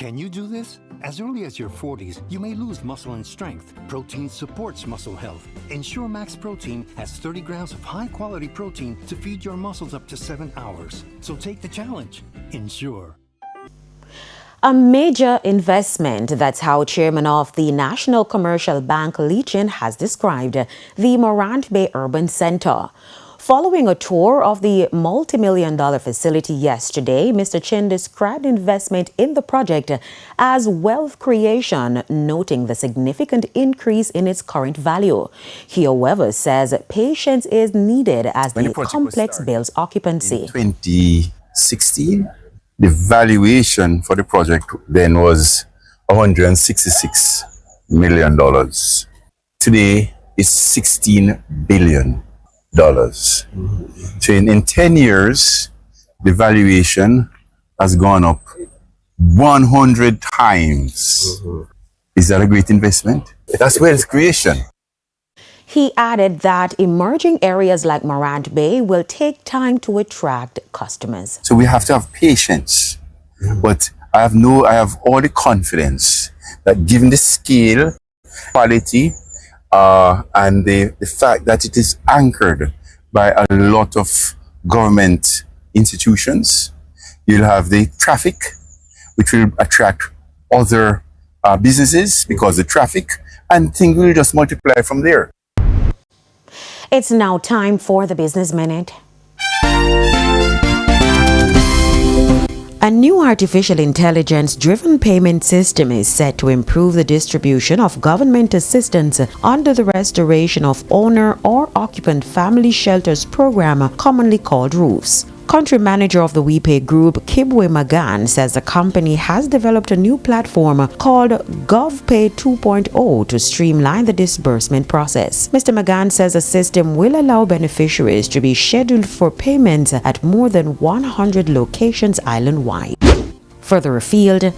Can you do this? As early as your 40s, you may lose muscle and strength. Protein supports muscle health. Ensure Max Protein has 30 grams of high-quality protein to feed your muscles up to 7 hours. So take the challenge. Ensure. A major investment, that's how Chairman of the National Commercial Bank, Lee Chin, has described the Morand Bay Urban Center. Following a tour of the multi-million-dollar facility yesterday, Mr. Chin described investment in the project as wealth creation, noting the significant increase in its current value. He, however, says patience is needed as the complex builds occupancy. In 2016, the valuation for the project then was $166 million. Today, it's $16 billion. So in 10 years, the valuation has gone up 100 times. Is that a great investment? That's wealth creation. He added that emerging areas like Morand Bay will take time to attract customers. So we have to have patience. But I have all the confidence that given the scale, quality, and the fact that it is anchored by a lot of government institutions, you'll have the traffic, which will attract other businesses because the traffic, and things will just multiply from there. It's now time for the Business Minute. A new artificial intelligence-driven payment system is set to improve the distribution of government assistance under the Restoration of Owner or Occupant Family Shelters program, commonly called ROOFs. Country manager of the WePay Group, Kibwe Magan, says the company has developed a new platform called GovPay 2.0 to streamline the disbursement process. Mr. Magan says the system will allow beneficiaries to be scheduled for payments at more than 100 locations island-wide. Further afield,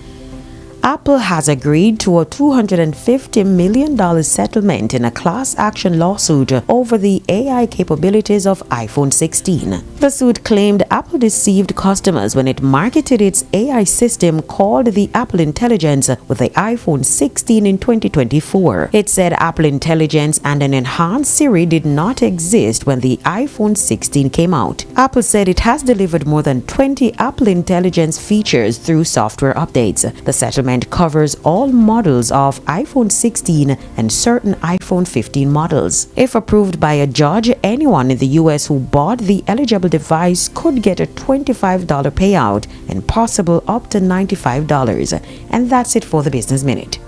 Apple has agreed to a $250 million settlement in a class action lawsuit over the AI capabilities of iPhone 16. The suit claimed Apple deceived customers when it marketed its AI system called the Apple Intelligence with the iPhone 16 in 2024. It said Apple Intelligence and an enhanced Siri did not exist when the iPhone 16 came out. Apple said it has delivered more than 20 Apple Intelligence features through software updates. The settlement covers all models of iPhone 16 and certain iPhone 15 models. If approved by a judge, anyone in the U.S. who bought the eligible device could get a $25 payout and possible up to $95. And that's it for the Business Minute.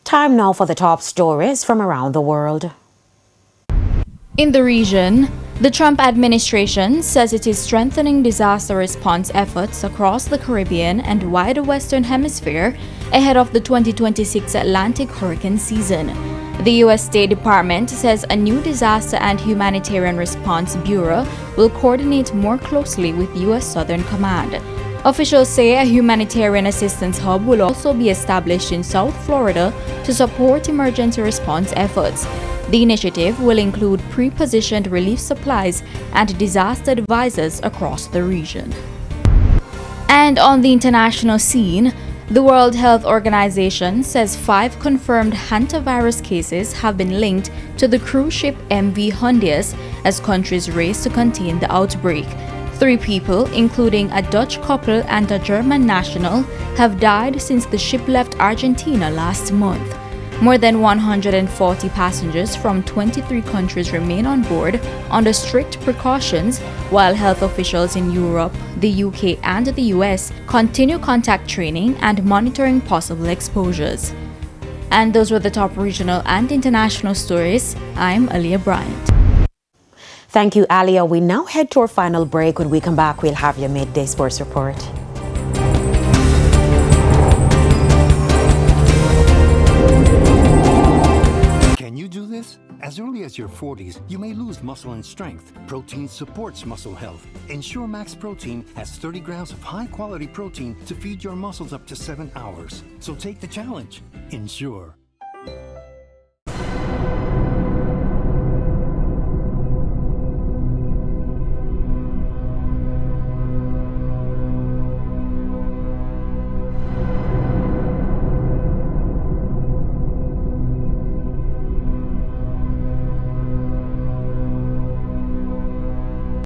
Time now for the top stories from around the world. In the region, the Trump administration says it is strengthening disaster response efforts across the Caribbean and wider Western Hemisphere ahead of the 2026 Atlantic hurricane season. The U.S. State Department says a new Disaster and Humanitarian Response Bureau will coordinate more closely with U.S. Southern Command. Officials say a humanitarian assistance hub will also be established in South Florida to support emergency response efforts. The initiative will include pre-positioned relief supplies and disaster advisors across the region. And on the international scene, the World Health Organization says 5 confirmed hantavirus cases have been linked to the cruise ship MV Hondias as countries race to contain the outbreak. 3 people, including a Dutch couple and a German national, have died since the ship left Argentina last month. More than 140 passengers from 23 countries remain on board under strict precautions, while health officials in Europe, the UK, and the US continue contact training and monitoring possible exposures. And those were the top regional and international stories. I'm Aliyah Bryant. Thank you, Aliyah. We now head to our final break. When we come back, we'll have your midday sports report. Can you do this? As early as your 40s, you may lose muscle and strength. Protein supports muscle health. Ensure Max Protein has 30 grams of high-quality protein to feed your muscles up to 7 hours. So take the challenge. Ensure.